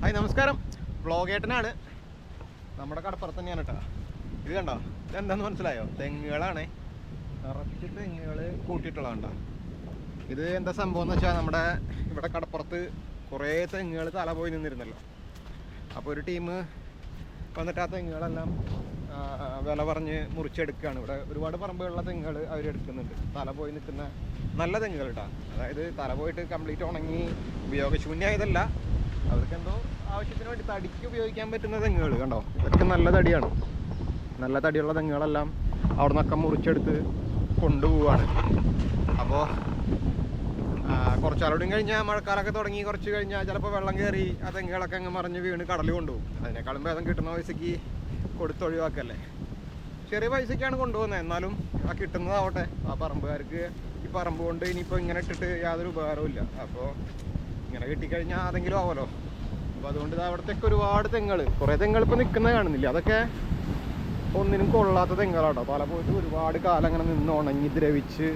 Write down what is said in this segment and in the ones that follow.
Hi നമസ്കാരം. വ്ളോഗേട്ടനാണ്. നമ്മുടെ കടപ്പുറത്ത് തന്നെയാണ് കേട്ടോ. ഇത് കണ്ടോ, ഇതെന്താന്ന് മനസ്സിലായോ? തെങ്ങുകളാണ്, നിറച്ച് തെങ്ങുകൾ കൂട്ടിയിട്ടുള്ളതുണ്ടോ. ഇത് എന്താ സംഭവം എന്ന് വെച്ചാൽ, നമ്മുടെ ഇവിടെ കടപ്പുറത്ത് കുറേ തെങ്ങുകൾ തല പോയി നിന്നിരുന്നല്ലോ. അപ്പോൾ ഒരു ടീം വന്നിട്ട് ആ തെങ്ങുകളെല്ലാം വില പറഞ്ഞ് മുറിച്ചെടുക്കുകയാണ്. ഇവിടെ ഒരുപാട് പറമ്പുകളുള്ള തെങ്ങുകൾ അവരെടുക്കുന്നുണ്ട്. തല പോയി നിൽക്കുന്ന നല്ല തെങ്ങുകൾ കേട്ടോ. അതായത് തല പോയിട്ട് കംപ്ലീറ്റ് ഉണങ്ങി ഉപയോഗശൂന്യമായതല്ല, അവർക്കെന്തോ ആവശ്യത്തിന് വേണ്ടി തടിക്ക് ഉപയോഗിക്കാൻ പറ്റുന്ന തെങ്ങുകൾ കണ്ടോ. ഇതൊക്കെ നല്ല തടിയാണ്. നല്ല തടിയുള്ള തെങ്ങുകളെല്ലാം അവിടെ നിന്നൊക്കെ മുറിച്ചെടുത്ത് കൊണ്ടുപോവാണ്. അപ്പോൾ കുറച്ചാളോടും കഴിഞ്ഞാൽ മഴക്കാലമൊക്കെ തുടങ്ങി കുറച്ച് കഴിഞ്ഞാൽ ചിലപ്പോൾ വെള്ളം കയറി ആ തെങ്ങുകളൊക്കെ അങ്ങ് മറിഞ്ഞ് വീണ് കടലിൽ കൊണ്ടുപോകും. അതിനേക്കാളും ഭേദം കിട്ടുന്ന പൈസയ്ക്ക് കൊടുത്തൊഴിവാക്കല്ലേ. ചെറിയ പൈസയ്ക്കാണ് കൊണ്ടുപോകുന്നത്, എന്നാലും ആ കിട്ടുന്നതാവട്ടെ. ആ പറമ്പുകാർക്ക് ഈ പറമ്പ് കൊണ്ട് ഇനിയിപ്പോൾ ഇങ്ങനെ ഇട്ടിട്ട് യാതൊരു ഉപകാരവും ഇല്ല. അപ്പോൾ ഇങ്ങനെ കിട്ടിക്കഴിഞ്ഞാൽ അതെങ്കിലും ആവുമല്ലോ. അപ്പോൾ അതുകൊണ്ട് അവിടത്തേക്ക് ഒരുപാട് തെങ്ങുകൾ, കുറേ തെങ്ങുകൾ ഇപ്പോൾ നിൽക്കുന്നത് കാണുന്നില്ല. അതൊക്കെ ഒന്നിനും കൊള്ളാത്ത തെങ്ങുകളാട്ടോ. പല പോയിട്ട് ഒരുപാട് കാലം അങ്ങനെ നിന്ന് ഉണങ്ങി ദ്രവിച്ച്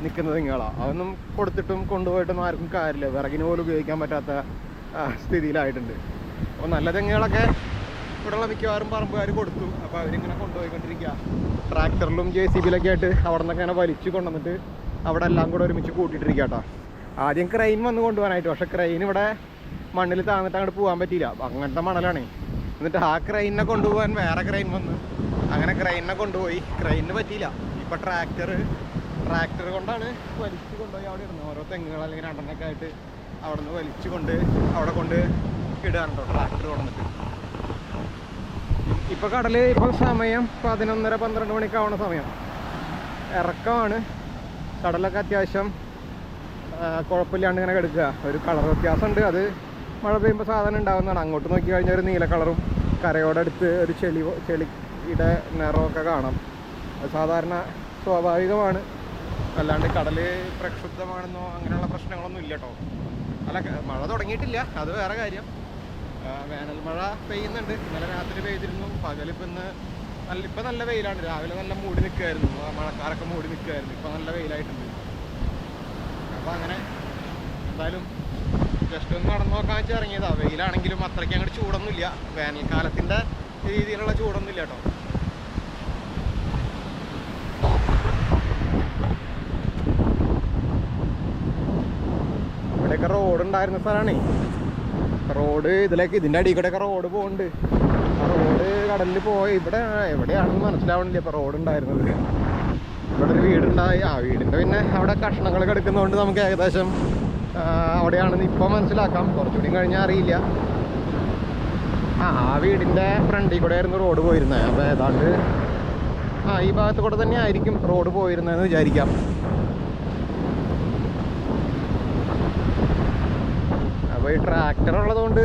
നിൽക്കുന്ന തെങ്ങുകളാണ്. അതൊന്നും കൊടുത്തിട്ടും കൊണ്ടുപോയിട്ടൊന്നും ആർക്കും കാര്യമില്ല. വിറകിന് പോലും ഉപയോഗിക്കാൻ പറ്റാത്ത സ്ഥിതിയിലായിട്ടുണ്ട്. അപ്പോൾ നല്ല തെങ്ങുകളൊക്കെ ഇവിടെയുള്ള മിക്കവാറും പറമ്പുകാർ കൊടുത്തു. അപ്പോൾ അവരിങ്ങനെ കൊണ്ടുപോയിക്കൊണ്ടിരിക്കുക. ട്രാക്ടറിലും JCB-ലൊക്കെ ആയിട്ട് അവിടെ നിന്നൊക്കെ ഇങ്ങനെ വലിച്ചു കൊണ്ടുവന്നിട്ട് അവിടെ എല്ലാം കൂടെ ഒരുമിച്ച് കൂട്ടിയിട്ടിരിക്കുക കേട്ടോ. ആദ്യം ക്രെയിൻ വന്ന് കൊണ്ടുപോകാനായിട്ട്, പക്ഷേ ക്രെയിൻ ഇവിടെ മണ്ണിൽ താന്നിട്ട് അങ്ങോട്ട് പോകാൻ പറ്റിയില്ല. അങ്ങനത്തെ മണലാണ്. എന്നിട്ട് ആ ക്രെയിനിനെ കൊണ്ടുപോകാൻ വേറെ ക്രെയിൻ വന്ന്, അങ്ങനെ ക്രെയിനിനെ കൊണ്ടുപോയി. ക്രെയിനിന് പറ്റിയില്ല. ഇപ്പോൾ ട്രാക്ടർ കൊണ്ടാണ് വലിച്ചു കൊണ്ടുപോയി അവിടെ ഇടുന്നത്. ഓരോ തെങ്ങുകൾ അല്ലെങ്കിൽ രണ്ടെണ്ണൊക്കെ ആയിട്ട് അവിടെ നിന്ന് വലിച്ചു കൊണ്ട് അവിടെ കൊണ്ട് ഇടാറുണ്ടോ ട്രാക്ടർ കൊണ്ടിട്ട്. ഇപ്പോൾ കടൽ ഇപ്പോൾ സമയം 11:30-12 മണിക്ക് ആവണ സമയം. ഇറക്കമാണ്. കടലൊക്കെ അത്യാവശ്യം കുഴപ്പമില്ലാണ്ട് ഇങ്ങനെ കിടക്കുക. ഒരു കളർ വ്യത്യാസമുണ്ട്. അത് മഴ പെയ്യുമ്പോൾ സാധനം ഉണ്ടാകുന്നതാണ്. അങ്ങോട്ട് നോക്കി കഴിഞ്ഞാൽ ഒരു നീല കളറും കരയോടടുത്ത് ഒരു ചെളിയുടെ നിറമൊക്കെ കാണാം. അത് സാധാരണ സ്വാഭാവികമാണ്. അല്ലാണ്ട് കടൽ പ്രക്ഷുബ്ധമാണെന്നോ അങ്ങനെയുള്ള പ്രശ്നങ്ങളൊന്നും ഇല്ല കേട്ടോ. അല്ല, മഴ തുടങ്ങിയിട്ടില്ല, അത് വേറെ കാര്യം. വേനൽ മഴ പെയ്യുന്നുണ്ട്. ഇന്നലെ രാത്രി പെയ്തിരുന്നു. പകലിപ്പോൾ ഇപ്പം നല്ല വെയിലാണ്. രാവിലെ നല്ല മൂടി നിൽക്കുമായിരുന്നു, മഴക്കാരൊക്കെ മൂടി നിൽക്കുമായിരുന്നു. ഇപ്പം നല്ല വെയിലായിട്ടുണ്ട്. അപ്പോൾ അങ്ങനെ എന്തായാലും ജസ്റ്റ് ഒന്ന് നടന്നു നോക്കാൻ വെച്ച് ഇറങ്ങിയതാണ്. വെയിലാണെങ്കിലും അത്രയ്ക്ക് അങ്ങോട്ട് ചൂടൊന്നുമില്ല. വേനൽക്കാലത്തിൻ്റെ രീതിയിലുള്ള ചൂടൊന്നുമില്ല കേട്ടോ. ഇവിടെയൊക്കെ റോഡ് ഉണ്ടായിരുന്ന സ്ഥലമാണേ. റോഡ് ഇതിൻ്റെ അടിയിൽ കൂടെയൊക്കെ റോഡ് പോകുന്നുണ്ട്. ആ റോഡ് കടലിൽ പോയി ഇവിടെ എവിടെയാണെന്ന് മനസ്സിലാവണില്ല. ഇപ്പോൾ റോഡ് ഉണ്ടായിരുന്നത് ഇവിടെ ഒരു വീടുണ്ടായി. ആ വീടിൻ്റെ പിന്നെ അവിടെ കഷ്ണങ്ങളൊക്കെ എടുക്കുന്നതുകൊണ്ട് നമുക്ക് ഏകദേശം അവിടെയാണെന്ന് ഇപ്പോൾ മനസ്സിലാക്കാം. കുറച്ചുകൂടി കഴിഞ്ഞാൽ അറിയില്ല. ആ വീടിൻ്റെ ഫ്രണ്ടിൽ കൂടെ ആയിരുന്നു റോഡ് പോയിരുന്നത്. അപ്പോൾ ഏതാണ്ട് ഈ ഭാഗത്ത് കൂടെ തന്നെ ആയിരിക്കും റോഡ് പോയിരുന്നതെന്ന് വിചാരിക്കാം. അപ്പോൾ ഈ ട്രാക്ടർ ഉള്ളതുകൊണ്ട്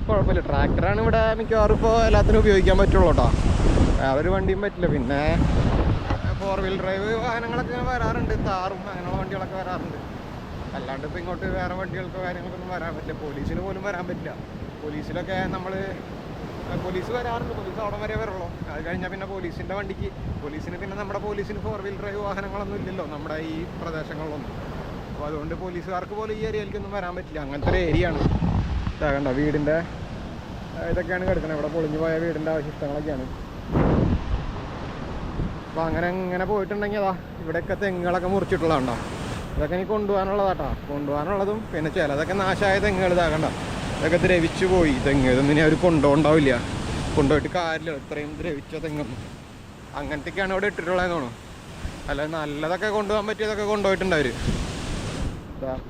കുഴപ്പമില്ല. ട്രാക്ടറാണ് ഇവിടെ മിക്കവാറും ഇപ്പോൾ എല്ലാത്തിനും ഉപയോഗിക്കാൻ പറ്റുള്ളൂ കേട്ടോ. വേറൊരു വണ്ടിയും പറ്റില്ല. പിന്നെ 4 വീൽ ഡ്രൈവ് വാഹനങ്ങളൊക്കെ വരാറുണ്ട്. താറും അങ്ങനെയുള്ള വണ്ടികളൊക്കെ വരാറുണ്ട്. അല്ലാണ്ട് ഇപ്പോൾ ഇങ്ങോട്ട് വേറെ വണ്ടികൾക്കോ കാര്യങ്ങൾക്കൊന്നും വരാൻ പറ്റില്ല. പോലീസിന് പോലും വരാൻ പറ്റില്ല. പോലീസിലൊക്കെ പോലീസ് വരാറുണ്ട്. പോലീസ് അവിടെ വരെ വരുള്ളൂ. അത് കഴിഞ്ഞാൽ പിന്നെ പോലീസിന് പിന്നെ നമ്മുടെ പോലീസിന് 4 വീൽ ഡ്രൈവ് വാഹനങ്ങളൊന്നും ഇല്ലല്ലോ നമ്മുടെ ഈ പ്രദേശങ്ങളിലൊന്നും. അപ്പോൾ അതുകൊണ്ട് പോലീസുകാർക്ക് പോലും ഈ ഏരിയയിലേക്കൊന്നും വരാൻ പറ്റില്ല. അങ്ങനത്തെ ഒരു ഏരിയ ആണ്. കണ്ട വീടിൻ്റെ ഇതൊക്കെയാണ് കിടക്കുന്നത്. ഇവിടെ പൊളിഞ്ഞു പോയ വീടിൻ്റെ അവശിഷ്ടങ്ങളൊക്കെയാണ്. അപ്പോൾ അങ്ങനെ പോയിട്ടുണ്ടെങ്കിൽ ഇവിടെയൊക്കെ തെങ്ങുകളൊക്കെ മുറിച്ചിട്ടുള്ളതാണ്ടോ. ഇതൊക്കെ ഇനി കൊണ്ടുപോകാനുള്ളതാട്ടോ. കൊണ്ടുപോകാനുള്ളതും പിന്നെ ചിലതൊക്കെ നാശമായ തെങ്ങുകൾ ഇതാകണ്ട. ഇതൊക്കെ ദ്രവിച്ചു പോയി തെങ്ങ്. ഇതൊന്നും അവർ കൊണ്ടുപോകണ്ടാവില്ല. കൊണ്ടുപോയിട്ട് കാര്യമില്ല. ഇത്രയും ദ്രവിച്ച തെങ്ങൊന്നും. അങ്ങനത്തെയൊക്കെയാണ് ഇവിടെ ഇട്ടിട്ടുള്ളതെന്ന് തോന്നുന്നു. അല്ല, നല്ലതൊക്കെ കൊണ്ടുപോകാൻ പറ്റിയതൊക്കെ കൊണ്ടുപോയിട്ടുണ്ട് അവർ.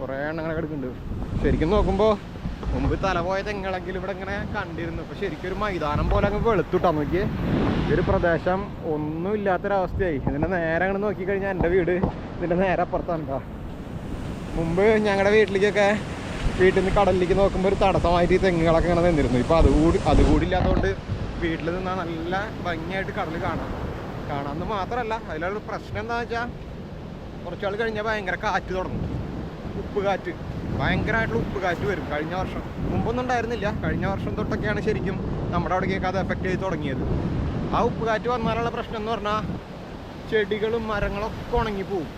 കുറേ എണ്ണങ്ങൾ കിടക്കുന്നുണ്ട്. ശരിക്കും നോക്കുമ്പോൾ മുമ്പ് തലപോയ തെങ്ങുകളെങ്കിലും ഇവിടെ ഇങ്ങനെ കണ്ടിരുന്നു. അപ്പോൾ ശരിക്കും ഒരു മൈതാനം പോലെ അങ്ങ് വെളുത്തുട്ടാ. നോക്കി ഈ ഒരു പ്രദേശം ഒന്നും ഇല്ലാത്തൊരവസ്ഥയായി. ഇതിൻ്റെ നേരെ അങ്ങോട്ട് നോക്കിക്കഴിഞ്ഞാൽ എൻ്റെ വീട് ഇതിൻ്റെ നേരെ അപ്പുറത്താണ് കേട്ടോ. മുമ്പ് ഞങ്ങളുടെ വീട്ടിൽ നിന്ന് കടലിലേക്ക് നോക്കുമ്പോൾ ഒരു തടസ്സമായിട്ട് ഈ തെങ്ങുകളൊക്കെ ഇങ്ങനെ നിന്നിരുന്നു. ഇപ്പോൾ അതുകൂടി ഇല്ലാത്തതുകൊണ്ട് വീട്ടിൽ നിന്നാൽ നല്ല ഭംഗിയായിട്ട് കടൽ കാണാമെന്ന് മാത്രമല്ല, അതിലുള്ള പ്രശ്നം എന്താണെന്ന് വെച്ചാൽ കുറച്ചാൾ കഴിഞ്ഞാൽ ഭയങ്കര കാറ്റ് തുടങ്ങും. ഉപ്പ് കാറ്റ്, ഭയങ്കരമായിട്ടുള്ള ഉപ്പ് കാറ്റ് വരും. കഴിഞ്ഞ വർഷം മുമ്പൊന്നും ഉണ്ടായിരുന്നില്ല. കഴിഞ്ഞ വർഷം തൊട്ടൊക്കെയാണ് ശരിക്കും നമ്മുടെ അവിടേക്കൊക്കെ അത് എഫക്റ്റ് ചെയ്ത് തുടങ്ങിയത്. ആ ഉപ്പ് കാറ്റ് വന്നാലുള്ള പ്രശ്നം എന്ന് പറഞ്ഞാൽ ചെടികളും മരങ്ങളൊക്കെ ഉണങ്ങിപ്പോവും.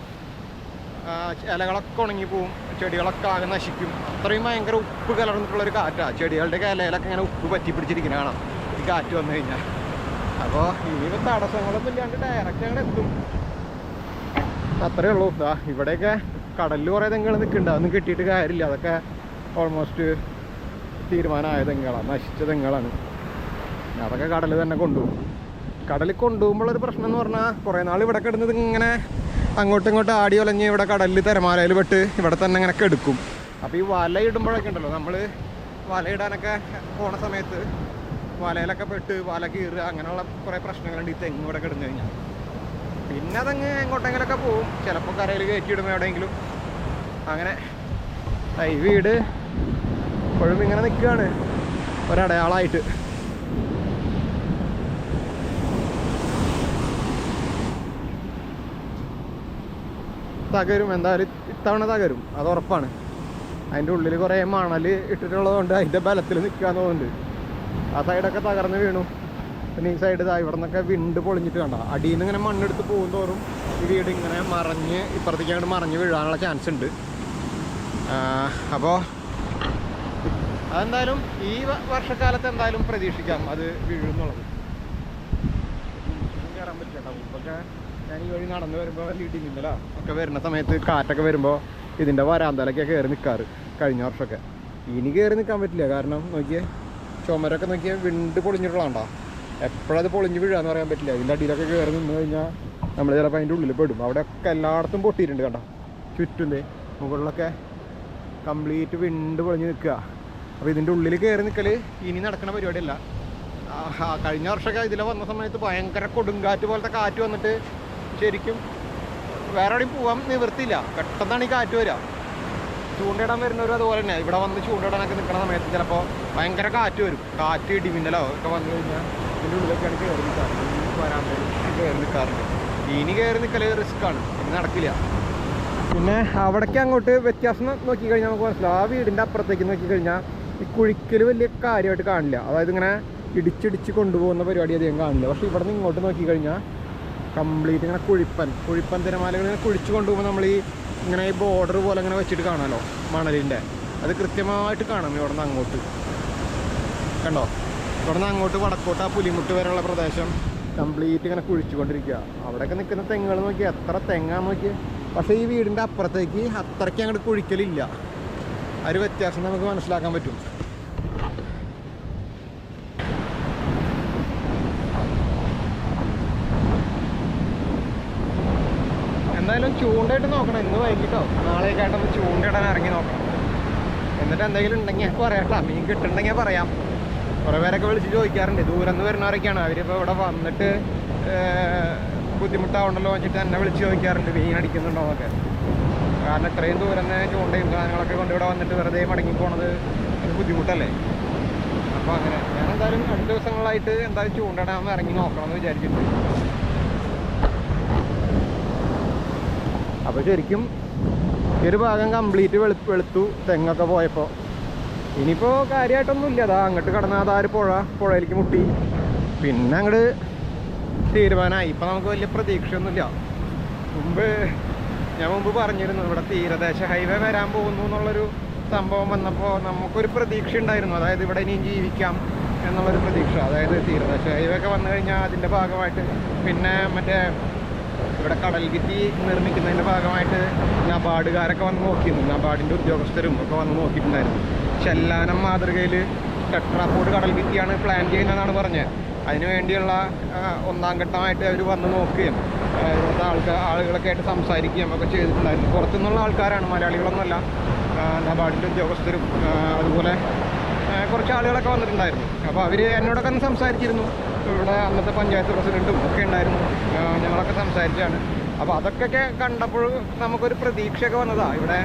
ഇലകളൊക്കെ ഉണങ്ങിപ്പോവും. ചെടികളൊക്കെ ആകെ നശിക്കും. അത്രയും ഭയങ്കര ഉപ്പ് കലർന്നിട്ടുള്ളൊരു കാറ്റാണ്. ചെടികളുടെ ഇലയിലൊക്കെ ഇങ്ങനെ ഉപ്പ് പറ്റി പിടിച്ചിരിക്കുന്ന കാണാം ഈ കാറ്റ് വന്നു കഴിഞ്ഞാൽ. അപ്പോൾ ഇനിയിപ്പോൾ തടസ്സങ്ങളൊന്നും ഇല്ലാണ്ട് ഡയറക്റ്റ് അങ്ങനെ എത്തും. അത്രയേ ഉള്ളൂ. ഇവിടെയൊക്കെ കടലിൽ കുറേ തെങ്ങുകൾ നിൽക്കുന്നുണ്ട്. അതൊന്നും കിട്ടിയിട്ട് കാര്യമില്ല. അതൊക്കെ ഓൾമോസ്റ്റ് തീരുമാനമായ തെങ്ങുകളാണ്, നശിച്ച തെങ്ങുകളാണ്. അതൊക്കെ കടൽ തന്നെ കൊണ്ടുപോകും. കടലിൽ കൊണ്ടുപോകുമ്പോഴൊരു പ്രശ്നം എന്ന് പറഞ്ഞാൽ കുറേ നാൾ ഇവിടെ കിടന്നത് ഇങ്ങനെ അങ്ങോട്ടും ഇങ്ങോട്ടും ആടി ഒലഞ്ഞ് ഇവിടെ കടലിൽ തിരമാലയിൽ പെട്ട് ഇവിടെ തന്നെ ഇങ്ങനെ എടുക്കും. അപ്പോൾ ഈ വല ഇടുമ്പോഴൊക്കെ ഉണ്ടല്ലോ, നമ്മൾ വലയിടാനൊക്കെ പോണ സമയത്ത് വലയിലൊക്കെ പെട്ട് വല കീറുക അങ്ങനെയുള്ള കുറേ പ്രശ്നങ്ങളുണ്ട് ഈ തെങ്ങ് ഇവിടെ കിടന്നു കഴിഞ്ഞാൽ. പിന്നെ അതങ്ങ് എങ്ങോട്ടെങ്കിലൊക്കെ പോവും. ചിലപ്പോൾ കരയിൽ കയറ്റിയിടും എവിടെയെങ്കിലും. അങ്ങനെ ഈ വീട് ഇപ്പോഴും ഇങ്ങനെ നിൽക്കുകയാണ് ഒരടയാളമായിട്ട്. തകരും, എന്തായാലും ഇത്തവണ തകരും, അത് ഉറപ്പാണ്. അതിൻ്റെ ഉള്ളിൽ കുറേ മണൽ ഇട്ടിട്ടുള്ളതുകൊണ്ട് അതിൻ്റെ ബലത്തിൽ നിൽക്കാന്ന് തോന്നുന്നുണ്ട്. ആ സൈഡൊക്കെ തകർന്ന് വീണു. പിന്നെ ഈ സൈഡ് ഇവിടെ നിന്നൊക്കെ വിണ്ട് പൊളിഞ്ഞിട്ട് കണ്ട അടിയിൽ നിന്ന് ഇങ്ങനെ മണ്ണെടുത്ത് പോകും തോറും ഈ വീട് ഇങ്ങനെ മറിഞ്ഞ് ഇപ്പുറത്തേക്ക് അങ്ങോട്ട് മറിഞ്ഞ് വീഴാനുള്ള ചാൻസ് ഉണ്ട്. അപ്പോൾ അതെന്തായാലും ഈ വർഷക്കാലത്ത് എന്തായാലും പ്രതീക്ഷിക്കാം അത് വീഴുന്നുള്ളത്. കയറാൻ പറ്റില്ല. മുമ്പൊക്കെ ഞാൻ ഈ വഴി നടന്നു വരുമ്പോൾ വലിയ ഇടിമിന്നലോ ഒക്കെ വരുന്ന സമയത്ത് കാറ്റൊക്കെ വരുമ്പോൾ ഇതിൻ്റെ വരാന്തലൊക്കെ കയറി നിൽക്കാറ് കഴിഞ്ഞ വർഷമൊക്കെ. ഇനി കയറി നിൽക്കാൻ പറ്റില്ല. കാരണം നോക്കിയേ, ചുമരൊക്കെ നോക്കിയാൽ വിണ്ട് പൊളിഞ്ഞിട്ടുള്ളതാണ്ടോ. എപ്പോഴത് പൊളിഞ്ഞ് വീഴാന്ന് പറയാൻ പറ്റില്ല. ഇതിൻ്റെ അടിയിലൊക്കെ കയറി നിന്ന് കഴിഞ്ഞാൽ നമ്മൾ ചിലപ്പോൾ അതിൻ്റെ ഉള്ളിൽ പെടും. അവിടെയൊക്കെ എല്ലായിടത്തും പൊട്ടിയിട്ടുണ്ട് കണ്ടോ, ചുറ്റും മുകളിലൊക്കെ കംപ്ലീറ്റ് വിണ്ട് പൊളിഞ്ഞ് നിൽക്കുക. അപ്പോൾ ഇതിൻ്റെ ഉള്ളിൽ കയറി നിൽക്കൽ ഇനി നടക്കുന്ന പരിപാടിയല്ല. കഴിഞ്ഞ വർഷമൊക്കെ ഇതിൽ വന്ന സമയത്ത് ഭയങ്കര കൊടുങ്കാറ്റ് പോലത്തെ കാറ്റ് വന്നിട്ട് ശരിക്കും വേറെ എവിടെയും പോകാൻ നിവൃത്തിയില്ല. പെട്ടെന്നാണ് ഈ കാറ്റ് വരിക. ചൂണ്ടയിടാൻ വരുന്നവരും അതുപോലെ തന്നെ ഇവിടെ വന്ന് ചൂണ്ടയിടാനൊക്കെ നിൽക്കുന്ന സമയത്ത് ചിലപ്പോൾ ഭയങ്കര കാറ്റ് വരും. കാറ്റ് ഇടിമിന്നലോ ഒക്കെ വന്നു കഴിഞ്ഞാൽ ഇതിൻ്റെ ഉള്ളിലൊക്കെയാണ് കയറി നിൽക്കാറുണ്ട്. വരാൻ കയറി നിൽക്കാറുണ്ട്. ഇനി കയറി നിൽക്കൽ റിസ്ക്കാണ്, ഇനി നടക്കില്ല. പിന്നെ അവിടേക്ക് അങ്ങോട്ട് വ്യത്യാസം നോക്കിക്കഴിഞ്ഞാൽ നമുക്ക് മനസ്സിലാവും. ആ വീടിൻ്റെ അപ്പുറത്തേക്ക് നോക്കിക്കഴിഞ്ഞാൽ ഈ കുഴിക്കൽ വലിയ കാര്യമായിട്ട് കാണില്ല. അതായത് ഇങ്ങനെ ഇടിച്ചിടിച്ച് കൊണ്ടുപോകുന്ന പരിപാടി അധികം കാണില്ല. പക്ഷേ ഇവിടെ നിന്ന് ഇങ്ങോട്ട് നോക്കിക്കഴിഞ്ഞാൽ കംപ്ലീറ്റ് ഇങ്ങനെ കുഴിപ്പൻ തിരമാലകൾ ഇങ്ങനെ കുഴിച്ച് കൊണ്ടുപോകുമ്പോൾ നമ്മൾ ഇങ്ങനെ ഈ ബോർഡർ പോലെ ഇങ്ങനെ വെച്ചിട്ട് കാണാമല്ലോ മണലിൻ്റെ. അത് കൃത്യമായിട്ട് കാണാം. ഇവിടെ നിന്ന് അങ്ങോട്ട് കണ്ടോ, ഇവിടെ നിന്ന് അങ്ങോട്ട് വടക്കോട്ട് ആ പുലിമുട്ട് വരെയുള്ള പ്രദേശം കംപ്ലീറ്റ് ഇങ്ങനെ കുഴിച്ചുകൊണ്ടിരിക്കുക. അവിടെയൊക്കെ നിൽക്കുന്ന തെങ്ങുകൾ നോക്കി എത്ര തെങ്ങാന്ന് നോക്കി. പക്ഷേ ഈ വീടിൻ്റെ അപ്പുറത്തേക്ക് അത്രയ്ക്ക് അങ്ങോട്ട് കുഴിക്കലില്ല. ആ ഒരു വ്യത്യാസം നമുക്ക് മനസ്സിലാക്കാൻ പറ്റും. എന്തായാലും ചൂണ്ടയിട്ട് നോക്കണം. ഇന്ന് വൈകിട്ടോ നാളെയൊക്കെ ആയിട്ടൊന്ന് ചൂണ്ടയിടാൻ ഇറങ്ങി നോക്കണം. എന്നിട്ട് എന്തെങ്കിലും ഉണ്ടെങ്കിൽ പറയാട്ടോ. മീൻ കിട്ടുന്നുണ്ടെങ്കിൽ പറയാം. കുറേ പേരൊക്കെ വിളിച്ച് ചോദിക്കാറുണ്ട്. ദൂരം നിന്ന് വരുന്നവരൊക്കെയാണ്. അവരിപ്പോൾ ഇവിടെ വന്നിട്ട് ബുദ്ധിമുട്ടാവുണ്ടല്ലോ വെച്ചിട്ട് എന്നെ വിളിച്ച് ചോദിക്കാറുണ്ട് മീൻ അടിക്കുന്നുണ്ടോ എന്നൊക്കെ. കാരണം ഇത്രയും ദൂരം നിന്ന് ചൂണ്ടയും സാധനങ്ങളൊക്കെ കൊണ്ട് ഇവിടെ വന്നിട്ട് വെറുതെ മടങ്ങി പോണത് ഒരു ബുദ്ധിമുട്ടല്ലേ. അപ്പോൾ അങ്ങനെ ഞാൻ എന്തായാലും അടുത്ത ദിവസങ്ങളായിട്ട് എന്തായാലും ചൂണ്ടയിടാൻ ഇറങ്ങി നോക്കണമെന്ന് വിചാരിച്ചിട്ടുണ്ട്. അപ്പോൾ ശരിക്കും ഈ ഒരു ഭാഗം കംപ്ലീറ്റ് വെളുത്തു തെങ്ങൊക്കെ പോയപ്പോൾ. ഇനിയിപ്പോൾ കാര്യമായിട്ടൊന്നുമില്ല. അതാ അങ്ങോട്ട് കടന്നാൽ അതാ ഒരു പുഴയിലേക്ക് മുട്ടി. പിന്നെ അങ്ങോട്ട് തീരുമാനമായി. ഇപ്പം നമുക്ക് വലിയ പ്രതീക്ഷയൊന്നുമില്ല. ഞാൻ മുമ്പ് പറഞ്ഞിരുന്നു ഇവിടെ തീരദേശ ഹൈവേ വരാൻ പോകുന്നു എന്നുള്ളൊരു സംഭവം വന്നപ്പോൾ നമുക്കൊരു പ്രതീക്ഷ ഉണ്ടായിരുന്നു. അതായത് ഇവിടെ ഇനിയും ജീവിക്കാം എന്നുള്ളൊരു പ്രതീക്ഷ. അതായത് തീരദേശ ഹൈവേ ഒക്കെ വന്നു കഴിഞ്ഞാൽ അതിൻ്റെ ഭാഗമായിട്ട് പിന്നെ മറ്റേ ഇവിടെ കടൽ ഭിത്തി നിർമ്മിക്കുന്നതിൻ്റെ ഭാഗമായിട്ട് നബാർഡുകാരൊക്കെ വന്ന് നോക്കിയിരുന്നു. നബാർഡിൻ്റെ ഉദ്യോഗസ്ഥരും ഒക്കെ വന്ന് നോക്കിയിട്ടുണ്ടായിരുന്നു. ചെല്ലാനം മാതൃകയിൽ ടെട്രാപോഡ് കടൽ ഭിത്തിയാണ് പ്ലാൻ ചെയ്യുന്നതെന്നാണ് പറഞ്ഞത്. അതിനുവേണ്ടിയുള്ള ഒന്നാം ഘട്ടമായിട്ട് അവർ വന്ന് നോക്കുകയും ഇവിടുത്തെ ആളുകളൊക്കെ ആയിട്ട് സംസാരിക്കുകയും ഒക്കെ ചെയ്തിട്ടുണ്ടായിരുന്നു. പുറത്തുനിന്നുള്ള ആൾക്കാരാണ്, മലയാളികളൊന്നുമല്ല. നബാർഡിൻ്റെ ഉദ്യോഗസ്ഥരും അതുപോലെ കുറച്ച് ആളുകളൊക്കെ വന്നിട്ടുണ്ടായിരുന്നു. അപ്പോൾ അവർ എന്നോടൊക്കെ ഒന്ന് സംസാരിച്ചിരുന്നു. ഇവിടെ അന്നത്തെ പഞ്ചായത്ത് പ്രസിഡൻറ്റും ഒക്കെ ഉണ്ടായിരുന്നു. ഞങ്ങളൊക്കെ സംസാരിച്ചാണ്. അപ്പോൾ അതൊക്കെ കണ്ടപ്പോൾ നമുക്കൊരു പ്രതീക്ഷയൊക്കെ വന്നതാണ്. ഇവിടെ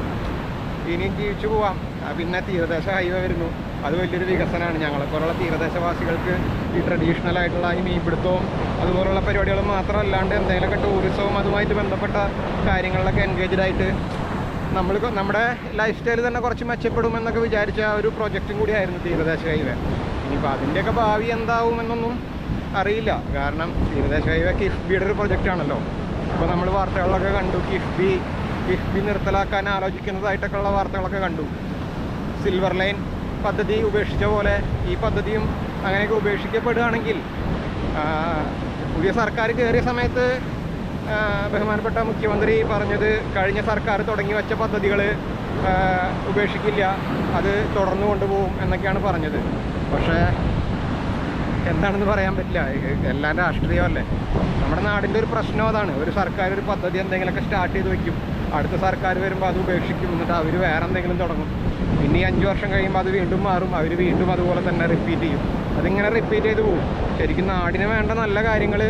ഇനിയും ജീവിച്ചു പോവാം. പിന്നെ തീരദേശ ഹൈവേ വരുന്നു, അത് വലിയൊരു വികസനമാണ്. ഞങ്ങളെപ്പോലുള്ള തീരദേശവാസികൾക്ക് ഈ ട്രഡീഷണൽ ആയിട്ടുള്ള ഈ മീൻപിടുത്തവും അതുപോലുള്ള പരിപാടികളും മാത്രമല്ലാണ്ട് എന്തെങ്കിലുമൊക്കെ ടൂറിസവും അതുമായിട്ട് ബന്ധപ്പെട്ട കാര്യങ്ങളിലൊക്കെ എൻഗേജ്ഡ് ആയിട്ട് നമ്മുടെ ലൈഫ് സ്റ്റൈൽ തന്നെ കുറച്ച് മെച്ചപ്പെടുമെന്നൊക്കെ വിചാരിച്ച ഒരു പ്രൊജക്റ്റും കൂടിയായിരുന്നു തീരദേശ ഹൈവേ. ഇനിയിപ്പോൾ അതിൻ്റെയൊക്കെ ഭാവി എന്താവുമെന്നൊന്നും അറിയില്ല. കാരണം തീരദേശ ഹൈവേ കിഫ്ബിയുടെ ഒരു പ്രൊജക്റ്റാണല്ലോ. ഇപ്പോൾ നമ്മൾ വാർത്തകളിലൊക്കെ കണ്ടു കിഫ്ബി കിഫ്ബി നിർത്തലാക്കാൻ ആലോചിക്കുന്നതായിട്ടൊക്കെയുള്ള വാർത്തകളൊക്കെ കണ്ടു. സിൽവർ ലൈൻ പദ്ധതി ഉപേക്ഷിച്ച പോലെ ഈ പദ്ധതിയും അങ്ങനെയൊക്കെ ഉപേക്ഷിക്കപ്പെടുകയാണെങ്കിൽ, പുതിയ സർക്കാർ കയറിയ സമയത്ത് ബഹുമാനപ്പെട്ട മുഖ്യമന്ത്രി പറഞ്ഞത് കഴിഞ്ഞ സർക്കാർ തുടങ്ങി വെച്ച പദ്ധതികൾ ഉപേക്ഷിക്കില്ല, അത് തുടർന്നു കൊണ്ടുപോകും എന്നൊക്കെയാണ് പറഞ്ഞത്. പക്ഷേ എന്താണെന്ന് പറയാൻ പറ്റില്ല, എല്ലാം രാഷ്ട്രീയമല്ലേ. നമ്മുടെ നാടിൻ്റെ ഒരു പ്രശ്നം അതാണ്. ഒരു സർക്കാർ ഒരു പദ്ധതി എന്തെങ്കിലുമൊക്കെ സ്റ്റാർട്ട് ചെയ്ത് വയ്ക്കും, അടുത്ത സർക്കാർ വരുമ്പോൾ അത് ഉപേക്ഷിക്കും, എന്നിട്ട് അവർ വേറെ എന്തെങ്കിലും തുടങ്ങും. പിന്നെ 5 വർഷം കഴിയുമ്പോൾ അത് വീണ്ടും മാറും, അവർ വീണ്ടും അതുപോലെ തന്നെ റിപ്പീറ്റ് ചെയ്യും. അതിങ്ങനെ റിപ്പീറ്റ് ചെയ്ത് പോകും. ശരിക്കും നാടിന് വേണ്ട നല്ല കാര്യങ്ങൾ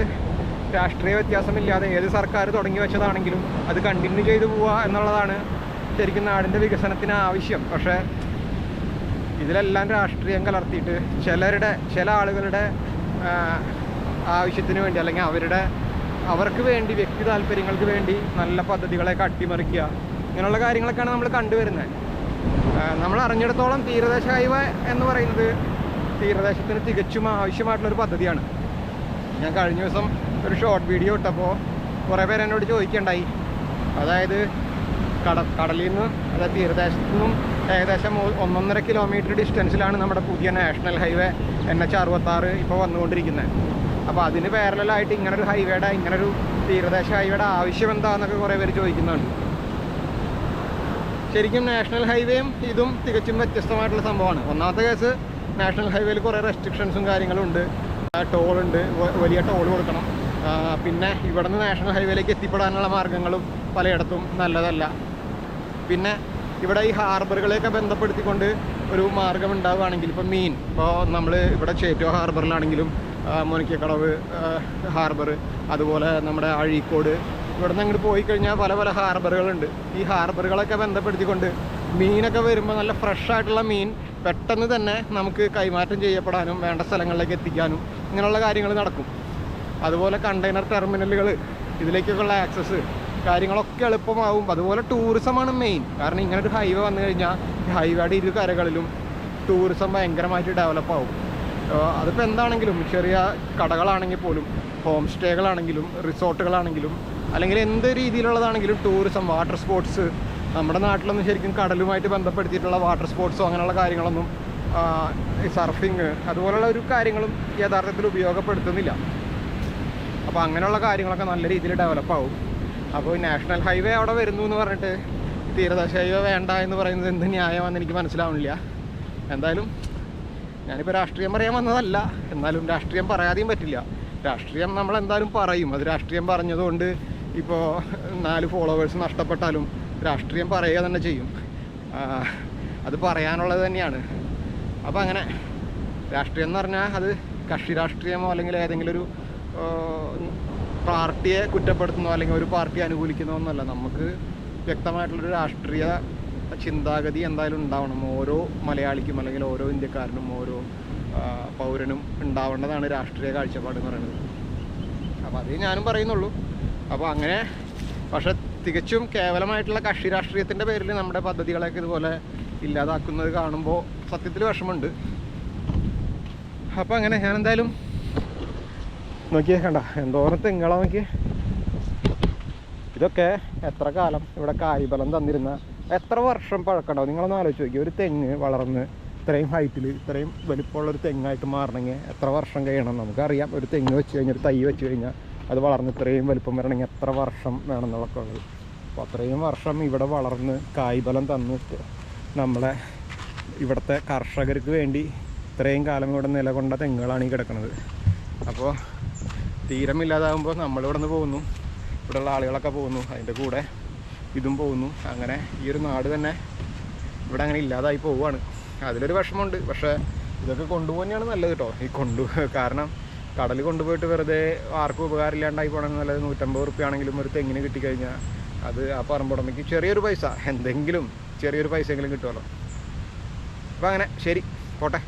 രാഷ്ട്രീയ വ്യത്യാസമില്ലാതെ ഏത് സർക്കാർ തുടങ്ങി വെച്ചതാണെങ്കിലും അത് കണ്ടിന്യൂ ചെയ്തു പോവുക എന്നുള്ളതാണ് ശരിക്കും നാടിൻ്റെ വികസനത്തിന് ആവശ്യം. പക്ഷേ ഇതിലെല്ലാം രാഷ്ട്രീയം കലർത്തിയിട്ട് ചില ആളുകളുടെ ആവശ്യത്തിന് വേണ്ടി, അല്ലെങ്കിൽ അവർക്ക് വേണ്ടി, വ്യക്തി താല്പര്യങ്ങൾക്ക് വേണ്ടി നല്ല പദ്ധതികളെയൊക്കെ അട്ടിമറിക്കുക, ഇങ്ങനെയുള്ള കാര്യങ്ങളൊക്കെയാണ് നമ്മൾ കണ്ടുവരുന്നത്. നമ്മൾ അറിഞ്ഞിടത്തോളം തീരദേശ ഹൈവേ എന്ന് പറയുന്നത് തീരദേശത്തിന് തികച്ചും ആവശ്യമായിട്ടുള്ളൊരു പദ്ധതിയാണ്. ഞാൻ കഴിഞ്ഞ ദിവസം ഒരു ഷോർട്ട് വീഡിയോ ഇട്ടപ്പോൾ കുറേ പേര് എന്നോട് ചോദിക്കുകയുണ്ടായി, അതായത് കടലിൽ നിന്ന്, അതായത് തീരദേശത്തു നിന്നും ഏകദേശം 1.5 കിലോമീറ്റർ ഡിസ്റ്റൻസിലാണ് നമ്മുടെ പുതിയ നാഷണൽ ഹൈവേ NH66 ഇപ്പോൾ വന്നുകൊണ്ടിരിക്കുന്നത്. അപ്പോൾ അതിന് പാരലായിട്ട് ഇങ്ങനൊരു ഇങ്ങനൊരു തീരദേശ ഹൈവേയുടെ ആവശ്യം എന്താണെന്നൊക്കെ കുറേ പേര് ചോദിക്കുന്നുണ്ട്. ശരിക്കും നാഷണൽ ഹൈവേയും ഇതും തികച്ചും വ്യത്യസ്തമായിട്ടുള്ള സംഭവമാണ്. ഒന്നാമത്തെ കേസ്, നാഷണൽ ഹൈവേയിൽ കുറേ റെസ്ട്രിക്ഷൻസും കാര്യങ്ങളും ഉണ്ട്. ടോളുണ്ട്, വലിയ ടോൾ കൊടുക്കണം. പിന്നെ ഇവിടെ നിന്ന് നാഷണൽ ഹൈവേയിലേക്ക് എത്തിപ്പെടാനുള്ള മാർഗ്ഗങ്ങളും പലയിടത്തും നല്ലതല്ല. പിന്നെ ഇവിടെ ഈ ഹാർബറുകളെയൊക്കെ ബന്ധപ്പെടുത്തിക്കൊണ്ട് ഒരു മാർഗ്ഗം ഉണ്ടാവുകയാണെങ്കിൽ, ഇപ്പോൾ നമ്മൾ ഇവിടെ ചേറ്റുവ ഹാർബറിലാണെങ്കിലും മുനക്കക്കടവ് ഹാർബർ, അതുപോലെ നമ്മുടെ അഴീക്കോട്, ഇവിടെ നിന്ന് അങ്ങോട്ട് പോയി കഴിഞ്ഞാൽ പല ഹാർബറുകളുണ്ട്. ഈ ഹാർബറുകളൊക്കെ ബന്ധപ്പെടുത്തിക്കൊണ്ട് മീനൊക്കെ വരുമ്പോൾ നല്ല ഫ്രഷ് ആയിട്ടുള്ള മീൻ പെട്ടെന്ന് തന്നെ നമുക്ക് കൈമാറ്റം ചെയ്യപ്പെടാനും വേണ്ട സ്ഥലങ്ങളിലേക്ക് എത്തിക്കാനും ഇങ്ങനെയുള്ള കാര്യങ്ങൾ നടക്കും. അതുപോലെ കണ്ടെയ്നർ ടെർമിനലുകൾ, ഇതിലേക്കൊക്കെയുള്ള ആക്സസ് കാര്യങ്ങളൊക്കെ എളുപ്പമാവും. അതുപോലെ ടൂറിസമാണ് മെയിൻ. കാരണം ഇങ്ങനൊരു ഹൈവേ വന്നു കഴിഞ്ഞാൽ ഹൈവേയുടെ ഇരു കരകളിലും ടൂറിസം ഭയങ്കരമായിട്ട് ഡെവലപ്പാവും. അതിപ്പോൾ എന്താണെങ്കിലും, ചെറിയ കടകളാണെങ്കിൽ പോലും, ഹോം സ്റ്റേകളാണെങ്കിലും, റിസോർട്ടുകളാണെങ്കിലും, അല്ലെങ്കിൽ എന്ത് രീതിയിലുള്ളതാണെങ്കിലും ടൂറിസം, വാട്ടർ സ്പോർട്സ്, നമ്മുടെ നാട്ടിലൊന്നും ശരിക്കും കടലുമായിട്ട് ബന്ധപ്പെടുത്തിയിട്ടുള്ള വാട്ടർ സ്പോർട്സോ അങ്ങനെയുള്ള കാര്യങ്ങളൊന്നും, സർഫിങ്, അതുപോലുള്ള ഒരു കാര്യങ്ങളും യഥാർത്ഥത്തിൽ ഉപയോഗപ്പെടുത്തുന്നില്ല. അപ്പോൾ അങ്ങനെയുള്ള കാര്യങ്ങളൊക്കെ നല്ല രീതിയിൽ ഡെവലപ്പാവും. അപ്പോൾ നാഷണൽ ഹൈവേ അവിടെ വരുന്നു എന്ന് പറഞ്ഞിട്ട് തീരദേശ ഹൈവേ വേണ്ട എന്ന് പറയുന്നത് എന്ത് ന്യായമാണെന്ന് എനിക്ക് മനസ്സിലാവുന്നില്ല. എന്തായാലും ഞാനിപ്പോൾ രാഷ്ട്രീയം പറയാൻ വന്നതല്ല, എന്നാലും രാഷ്ട്രീയം പറയാതെയും പറ്റില്ല. രാഷ്ട്രീയം നമ്മളെന്തായാലും പറയും. അത് രാഷ്ട്രീയം പറഞ്ഞതുകൊണ്ട് ഇപ്പോൾ 4 ഫോളോവേഴ്സ് നഷ്ടപ്പെട്ടാലും രാഷ്ട്രീയം പറയുക തന്നെ ചെയ്യും. അത് പറയാനുള്ളത് തന്നെയാണ്. അപ്പോൾ അങ്ങനെ രാഷ്ട്രീയം എന്ന് പറഞ്ഞാൽ അത് കക്ഷി രാഷ്ട്രീയമോ അല്ലെങ്കിൽ ഏതെങ്കിലും ഒരു പാർട്ടിയെ കുറ്റപ്പെടുത്തുന്നോ അല്ലെങ്കിൽ ഒരു പാർട്ടിയെ അനുകൂലിക്കുന്നോ ഒന്നുമല്ല. നമുക്ക് വ്യക്തമായിട്ടുള്ളൊരു രാഷ്ട്രീയ ചിന്താഗതി എന്തായാലും ഉണ്ടാവണം. ഓരോ മലയാളിക്കും അല്ലെങ്കിൽ ഓരോ ഇന്ത്യക്കാരനും ഓരോ പൗരനും ഉണ്ടാവേണ്ടതാണ് രാഷ്ട്രീയ കാഴ്ചപ്പാട് എന്ന് പറയുന്നത്. അപ്പോൾ അതേ ഞാനും പറയുന്നുള്ളൂ. അപ്പോൾ അങ്ങനെ, പക്ഷെ തികച്ചും കേവലമായിട്ടുള്ള കക്ഷി രാഷ്ട്രീയത്തിൻ്റെ പേരിൽ നമ്മുടെ പദ്ധതികളൊക്കെ ഇതുപോലെ ഇല്ലാതാക്കുന്നത് കാണുമ്പോൾ സത്യത്തിൽ വിഷമമുണ്ട്. അപ്പോൾ അങ്ങനെ ഞാൻ എന്തായാലും നോക്കിയേ, കണ്ട എന്തോരം തെങ്ങുകളാണ് നോക്കിയേ. ഇതൊക്കെ എത്ര കാലം ഇവിടെ കായ്ഫലം തന്നിരുന്ന, എത്ര വർഷം പഴക്കമുണ്ടാവും നിങ്ങളൊന്ന് ആലോചിച്ച് നോക്കി. ഒരു തെങ്ങ് വളർന്ന് ഇത്രയും ഹൈറ്റിൽ ഇത്രയും വലിപ്പമുള്ളൊരു തെങ്ങായിട്ട് മാറണമെങ്കിൽ എത്ര വർഷം കഴിയണം? നമുക്കറിയാം, ഒരു തെങ്ങ് വെച്ച് കഴിഞ്ഞാൽ, ഒരു തൈ വെച്ച് കഴിഞ്ഞാൽ അത് വളർന്ന് ഇത്രയും വലിപ്പം വരണമെങ്കിൽ എത്ര വർഷം വേണമെന്നുള്ളതൊക്കെ ഉള്ളത്. അപ്പോൾ അത്രയും വർഷം ഇവിടെ വളർന്ന് കായ്ഫലം തന്നിട്ട് നമ്മളെ ഇവിടുത്തെ കർഷകർക്ക് വേണ്ടി ഇത്രയും കാലം ഇവിടെ നിലകൊണ്ട തെങ്ങുകളാണ് ഈ കിടക്കുന്നത്. അപ്പോൾ തീരമില്ലാതാകുമ്പോൾ നമ്മളിവിടെ നിന്ന് പോകുന്നു, ഇവിടെയുള്ള ആളുകളൊക്കെ പോകുന്നു, അതിൻ്റെ കൂടെ ഇതും പോകുന്നു. അങ്ങനെ ഈ ഒരു നാട് തന്നെ ഇവിടെ അങ്ങനെ ഇല്ലാതായി പോവുകയാണ്. അതിലൊരു വിഷമമുണ്ട്. പക്ഷേ ഇതൊക്കെ കൊണ്ടുപോകുന്നതാണ് നല്ലത് കേട്ടോ. കാരണം കടൽ കൊണ്ടുപോയിട്ട് വെറുതെ ആർക്കും ഉപകാരമില്ലാണ്ടായി പോകണമെന്ന് നല്ലത്. 150 റുപ്യ ആണെങ്കിലും ഒരു തെങ്ങിന് കിട്ടിക്കഴിഞ്ഞാൽ അത് ആ പറമ്പുടമയ്ക്ക് ചെറിയൊരു പൈസ, എന്തെങ്കിലും ചെറിയൊരു പൈസയെങ്കിലും കിട്ടുമല്ലോ. അപ്പോൾ അങ്ങനെ ശരി, പോട്ടെ.